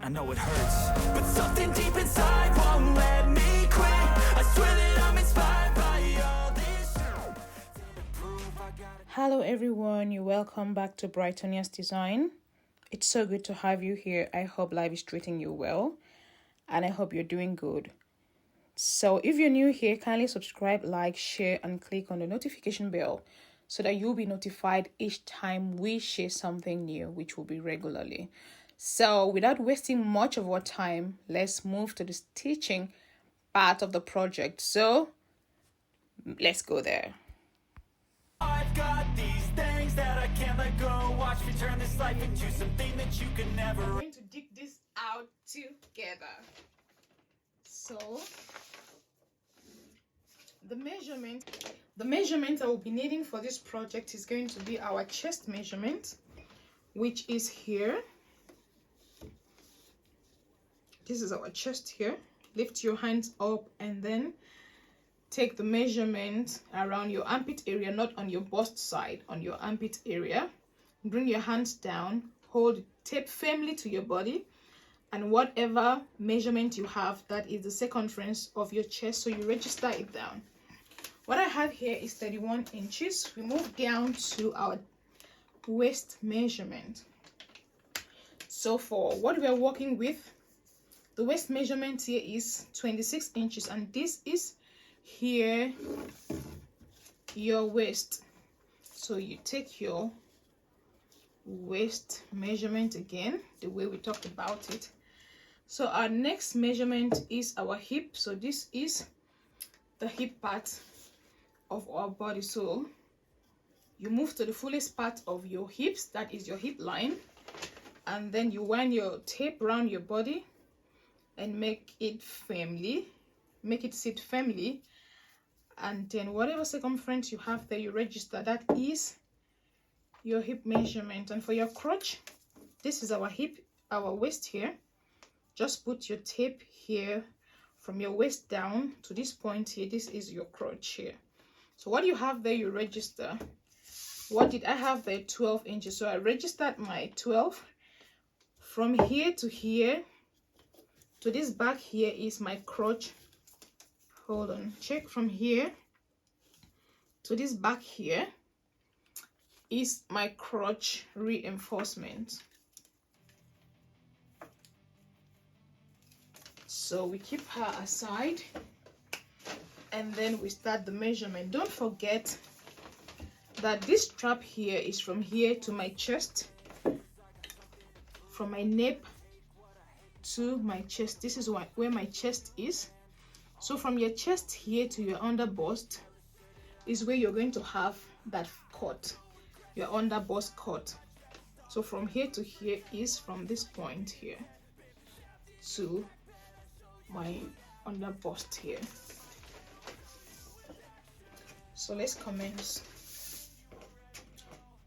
I know it hurts, but something deep inside won't let me quit. I swear that I'm inspired by all this shit. Hello everyone, you're welcome back to Brightonia's Design. It's so good to have you here. I hope life is treating you well and I hope you're doing good. So if you're new here, kindly subscribe, like, share and click on the notification bell so that you'll be notified each time we share something new, which will be regularly. So without wasting much of our time, let's move to the stitching part of the project. So let's go there. I've got these things that I can't let go. Watch me turn this life into something that you can never. We're going to dig this out together. So the measurement I will be needing for this project is going to be our chest measurement, which is here. This is our chest here. Lift your hands up and then take the measurement around your armpit area, not on your bust side, on your armpit area. Bring your hands down, hold tape firmly to your body, and whatever measurement you have, that is the circumference of your chest, so you register it down. What I have here is 31 inches. We move down to our waist measurement. So for what we are working with, the waist measurement here is 26 inches, and this is here your waist. So you take your waist measurement again, the way we talked about it. So our next measurement is our hip. So this is the hip part of our body. So you move to the fullest part of your hips, that is your hip line, and then you wind your tape around your body and make it sit firmly, and then whatever circumference you have there, you register. That is your hip measurement. And for your crotch, this is our hip, our waist here. Just put your tape here from your waist down to this point here. This is your crotch here. So what you have there, you register. What did I have there? 12 inches. So I registered my 12. From here to here to this back here is my crotch. Hold on, check. From here to this back here is my crotch reinforcement. So we keep her aside and then we start the measurement. Don't forget that this strap here is from here to my chest, from my nape to my chest. This is where my chest is. So from your chest here to your under bust is where you're going to have that cut, your under bust cut. So from here to here is from this point here to my under bust here. So let's commence.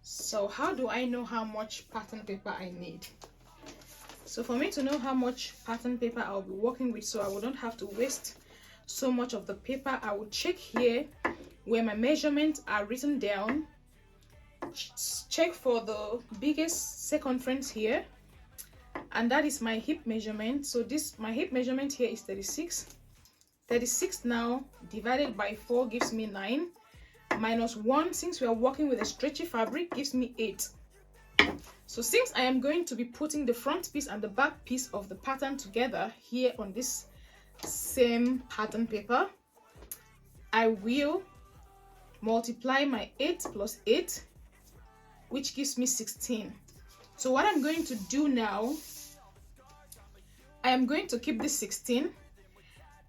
So how do I know how much pattern paper I need? So for me to know how much pattern paper I'll be working with, so I wouldn't have to waste so much of the paper, I will check here where my measurements are written down. Check for the biggest circumference here, and that is my hip measurement. So my hip measurement here is 36. 36 now divided by 4 gives me 9. Minus 1, since we are working with a stretchy fabric, gives me 8. So since I am going to be putting the front piece and the back piece of the pattern together here on this same pattern paper, I will multiply my 8 plus 8, which gives me 16. So what I'm going to do now, I am going to keep this 16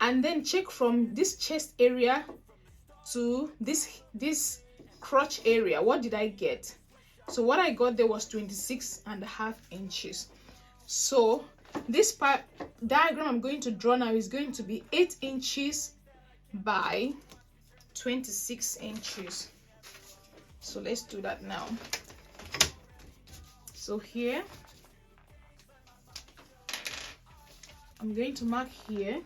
and then check from this chest area to this crotch area. What did I get? So what I got there was 26.5 inches. So this part diagram I'm going to draw now is going to be 8 inches by 26 inches. So let's do that now. So here I'm going to mark here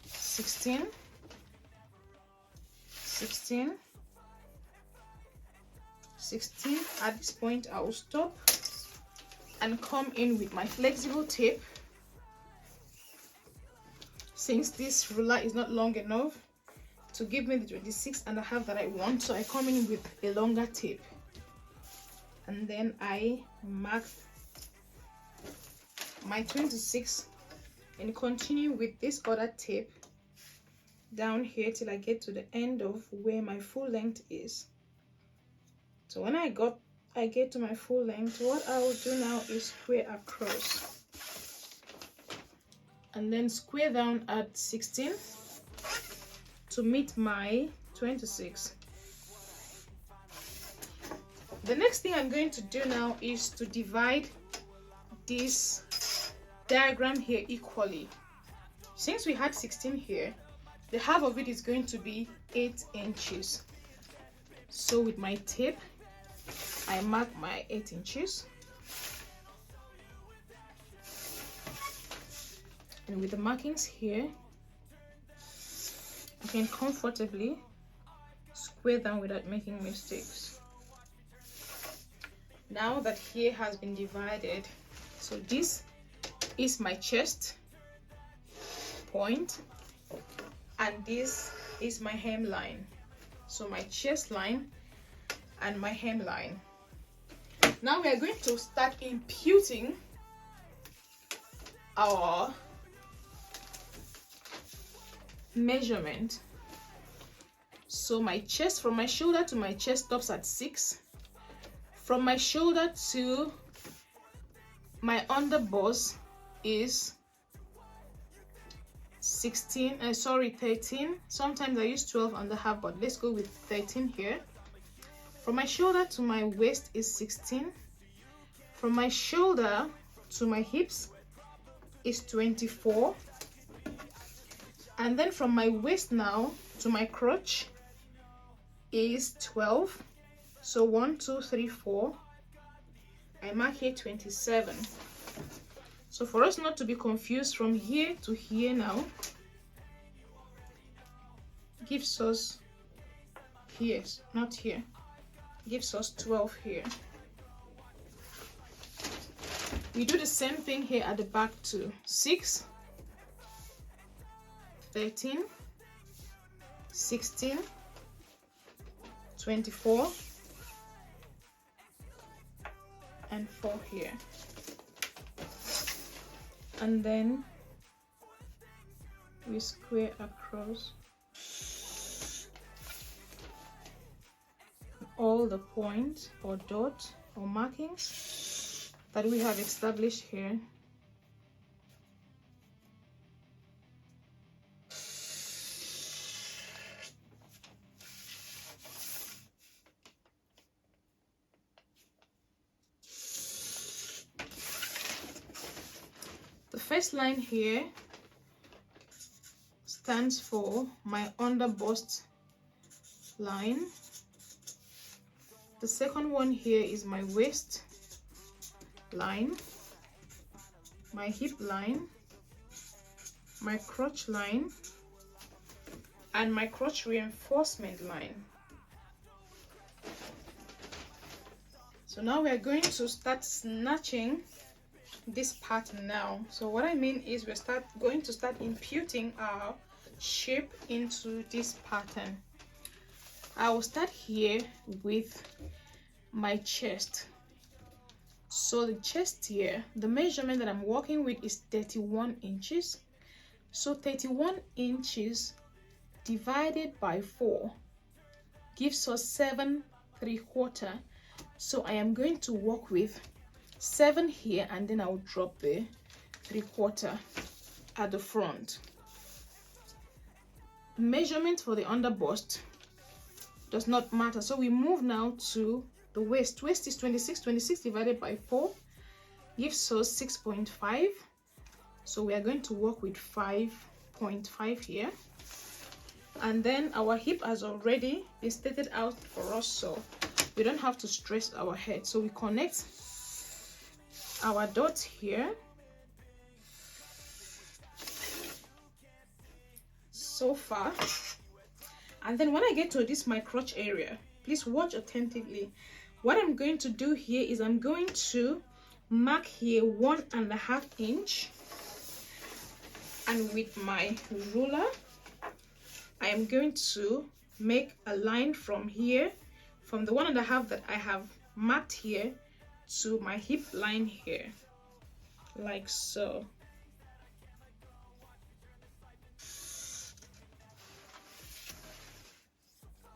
16, 16, 16. At this point I will stop and come in with my flexible tape. Since this ruler is not long enough to give me the 26.5 that I want, so I come in with a longer tape, and then I mark my 26 and continue with this other tape down here till I get to the end of where my full length is. So when I get to my full length, what I will do now is square across and then square down at 16 to meet my 26. The next thing I'm going to do now is to divide this diagram here equally. Since we had 16 here, the half of it is going to be 8 inches. So with my tape, I mark my 8 inches. And with the markings here, I can comfortably square down without making mistakes. Now that here has been divided, so this is my chest point and this is my hemline. So my chest line and my hemline. Now we are going to start imputing our measurement. So my chest, from my shoulder to my chest stops at 6. From my shoulder to my underbust is 13. Sometimes I use 12.5, but let's go with 13 here. From my shoulder to my waist is 16. From my shoulder to my hips is 24. And then from my waist now to my crotch is 12. So 1, 2, 3, 4. I mark here 27. So for us not to be confused, from here to here now gives us here, not here, gives us 12 here. We do the same thing here at the back too. 6, 13, 16, 24, and 4 here. And then we square across all the points or dots or markings that we have established here. The first line here stands for my underbust line. The second one here is my waist line, my hip line, my crotch line, and my crotch reinforcement line. So now we are going to start snatching this pattern now. So what I mean is we're going to start imputing our shape into this pattern. I will start here with my chest. So the chest here, the measurement that I'm working with is 31 inches. So 31 inches divided by 4 gives us 7 3/4. So I am going to work with 7 here, and then I'll drop the 3/4 at the front. Measurement for the underbust does not matter, so we move now to the waist. Waist is 26. 26 divided by 4 gives us 6.5. So we are going to work with 5.5 here. And then our hip has already been stated out for us, so we don't have to stress our head. So we connect our dots here, so far. And then when I get to this my crotch area, please watch attentively. What I'm going to do here is I'm going to mark here 1.5 inch, and with my ruler I am going to make a line from here, from the 1.5 that I have marked here to my hip line here, like so.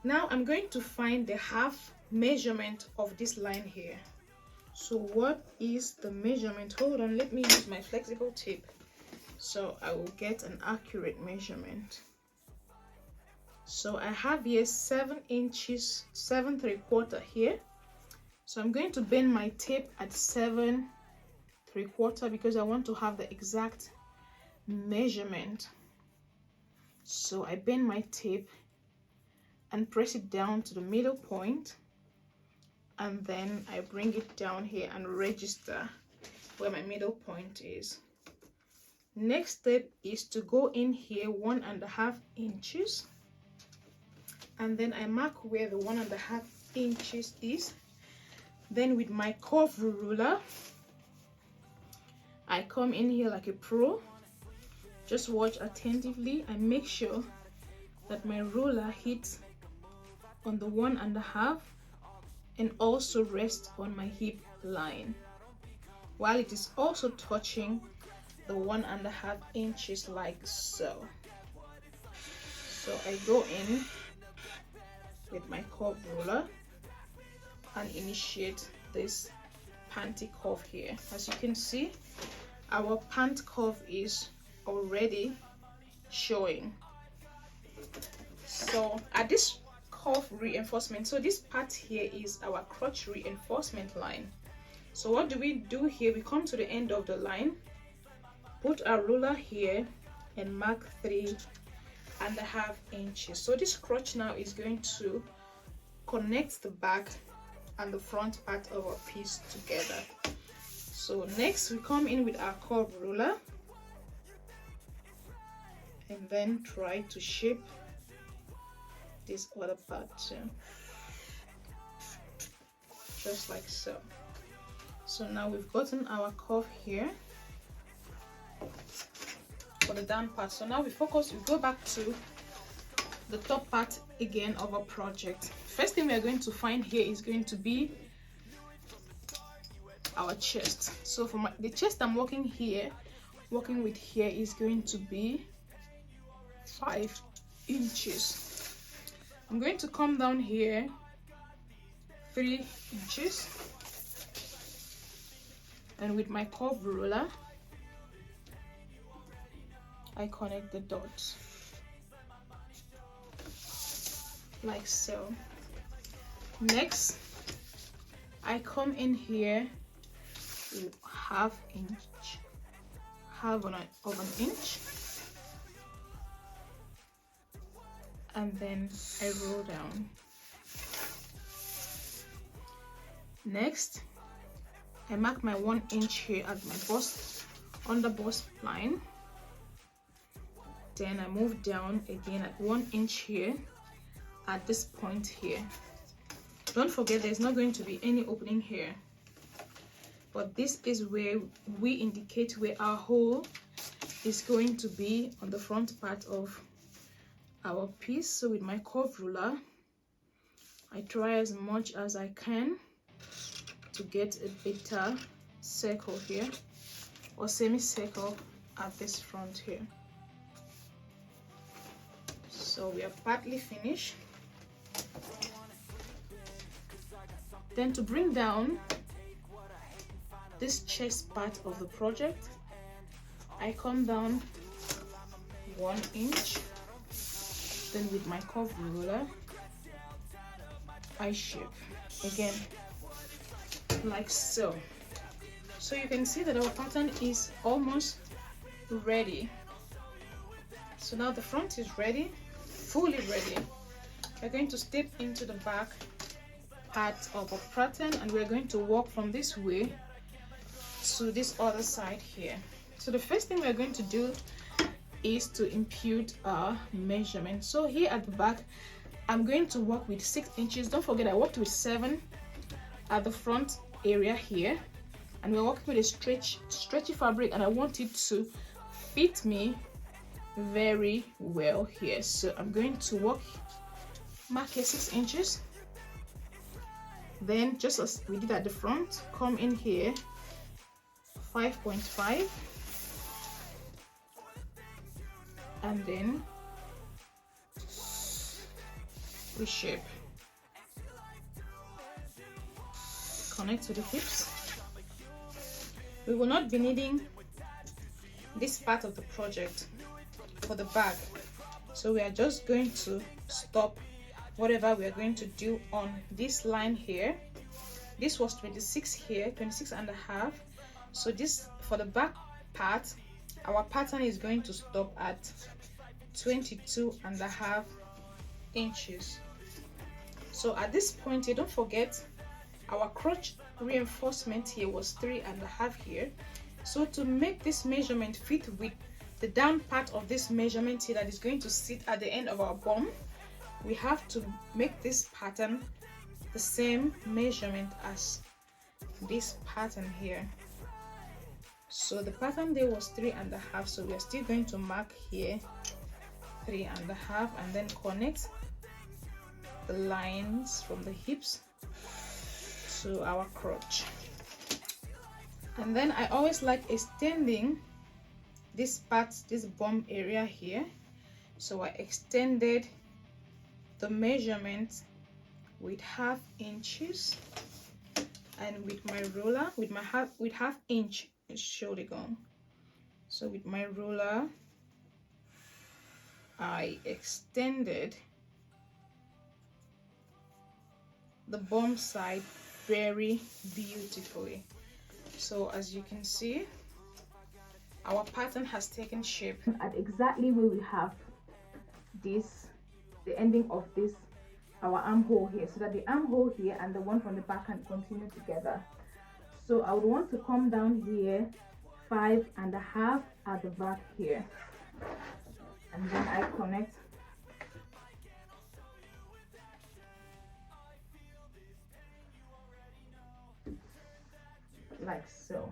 Now I'm going to find the half measurement of this line here. So what is the measurement? Hold on, let me use my flexible tape so I will get an accurate measurement. So I have here 7 inches, 7 3/4 here. So I'm going to bend my tape at 7 3/4 because I want to have the exact measurement. So I bend my tape and press it down to the middle point, and then I bring it down here and register where my middle point is. Next step is to go in here 1.5 inches, and then I mark where the 1.5 inches is. Then with my curve ruler I come in here like a pro. Just watch attentively and make sure that my ruler hits on the 1.5 and also rest on my hip line, while it is also touching the 1.5 inches, like so. So I go in with my curve ruler and initiate this panty curve here. As you can see, our pant curve is already showing. So at this curve reinforcement, so this part here is our crotch reinforcement line. So what do we do here? We come to the end of the line, put our ruler here and mark 3.5 inches. So this crotch now is going to connect the back and the front part of our piece together. So next we come in with our curve ruler and then try to shape this other part too, just like so. So now we've gotten our curve here for the down part. So now we go back to the top part again of our project. First thing we are going to find here is going to be our chest. So for the chest I'm working with here is going to be 5 inches. I'm going to come down here 3 inches, and with my curve ruler I connect the dots like so. Next I come in here with half of an inch, and then I roll down. Next I mark my 1 inch here at my bust, under bust line. Then I move down again at 1 inch here at this point here. Don't forget there's not going to be any opening here, but this is where we indicate where our hole is going to be on the front part of our piece. So with my curve ruler I try as much as I can to get a better circle here, or semicircle at this front here. So we are partly finished. Then to bring down this chest part of the project, I come down 1 inch. Then with my curve ruler I shape again like so. So you can see that our pattern is almost ready. So now the front is ready, fully ready. We're going to step into the back part of our pattern, and we're going to walk from this way to this other side here. So the first thing we're going to do is to impute our measurement. So here at the back I'm going to work with 6 inches. Don't forget I worked with 7 at the front area here, and we're working with a stretchy fabric, and I want it to fit me very well here. So I'm going to mark here 6 inches. Then, just as we did at the front, come in here 5.5, and then reshape, connect to the hips. We will not be needing this part of the project for the bag, so we are just going to stop whatever we are going to do on this line here. This was 26 here, 26 and a half. So this, for the back part, our pattern is going to stop at 22 and a half inches. So at this point, you don't forget our crotch reinforcement here was 3.5 here. So to make this measurement fit with the down part of this measurement here that is going to sit at the end of our bum, we have to make this pattern the same measurement as this pattern here. So the pattern there was 3.5, so we are still going to mark here 3.5 and then connect the lines from the hips to our crotch. And then I always like extending this part, this bum area here. So I extended the measurement with half inches, and with my ruler, with half inch shoulder gone. So with my ruler, I extended the bum side very beautifully. So as you can see, our pattern has taken shape at exactly where we have this, the ending of this, our armhole here, so that the armhole here and the one from the back can continue together. So I would want to come down here 5.5 at the back here, and then I connect like so.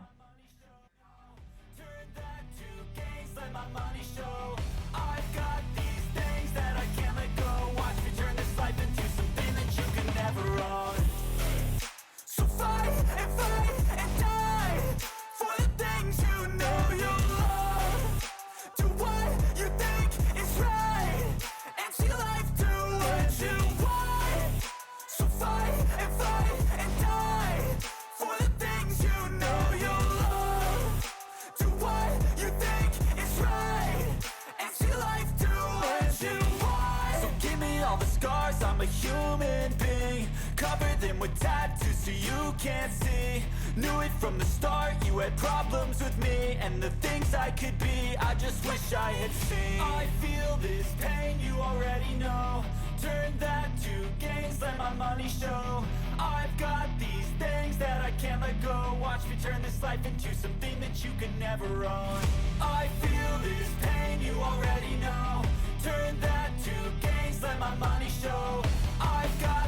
I've got these things that I can't let go. Watch me turn this life into something that you can never own. So fight and die for the things you know you love. Do what you think is right, and see life do what you want. So fight and die for the things you know you love. Do what you think is right, and see life do what you want. So give me all the scars, I'm a human being. Cover them with tattoos so you can't see. Knew it from the start, you had problems with me and the things I could be, I just wish I had seen. I feel this pain, you already know. Turn that to gains, let my money show. I've got these things that I can't let go. Watch me turn this life into something that you can never own. I feel this pain, you already know. Turn that to gains, let my money show. I've got